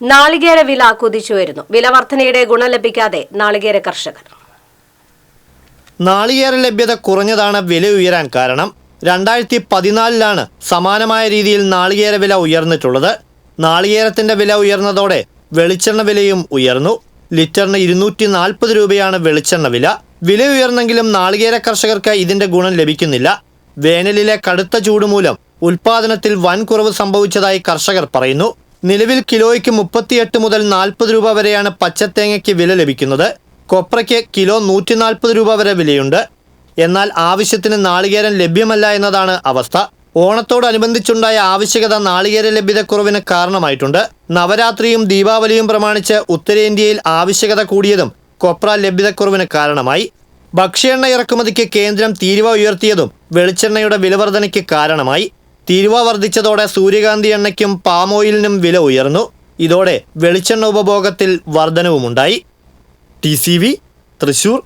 നാളികേര വില കുതിച്ചുയരുന്നു. വില വർധനയുടെ ഗുണം ലഭിക്കാതെ നാളികേര കർഷകർ. നാളികേര ലഭ്യത കുറഞ്ഞതാണ് വില ഉയരാൻ കാരണം. 2014 സമാനമായ രീതിയിൽ നാളികേര വില ഉയർന്നിട്ടുള്ളത്. നാളികേരത്തിന്റെ വില ഉയർന്നതോടെ വെളിച്ചെണ്ണ വിലയും ഉയർന്നു. ലിറ്ററിന് 240 രൂപയാണ് വെളിച്ചെണ്ണ വില. വില ഉയർന്നെങ്കിലും നാളികേര കർഷകർക്ക് ഇതിന്റെ ഗുണം ലഭിക്കുന്നില്ല. വേനലിലെ കടുത്ത ചൂട് മൂലം ഉൽപാദനത്തിൽ വൻ കുറവ് സംഭവിച്ചതായി കർഷകർ പറയുന്നു. നിലവിൽ കിലോയ്ക്ക് 38 മുതൽ 40 രൂപ വരെയാണ് പച്ചത്തേങ്ങയ്ക്ക് വില ലഭിക്കുന്നത്. കൊപ്രയ്ക്ക് കിലോ 140 രൂപ വരെ വിലയുണ്ട്. എന്നാൽ ആവശ്യത്തിന് നാളികേരം ലഭ്യമല്ല എന്നതാണ് അവസ്ഥ. ഓണത്തോടനുബന്ധിച്ചുണ്ടായ ആവശ്യകത നാളികേര ലഭ്യതക്കുറവിന് കാരണമായിട്ടുണ്ട്. നവരാത്രിയും ദീപാവലിയും പ്രമാണിച്ച് ഉത്തരേന്ത്യയിൽ ആവശ്യകത കൂടിയതും കൊപ്ര ലഭ്യതക്കുറവിന് കാരണമായി. ഭക്ഷ്യ എണ്ണ ഇറക്കുമതിക്ക് കേന്ദ്രം തീരുവ ഉയർത്തിയതും വെളിച്ചെണ്ണയുടെ വിലവർധനയ്ക്ക് കാരണമായി. തീരുവ വർദ്ധിച്ചതോടെ സൂര്യകാന്തി എണ്ണയ്ക്കും പാം ഓയിലിനും വില ഉയർന്നു. ഇതോടെ വെളിച്ചെണ്ണ ഉപഭോഗത്തിൽ വർധനവുമുണ്ടായി. TCV തൃശൂർ.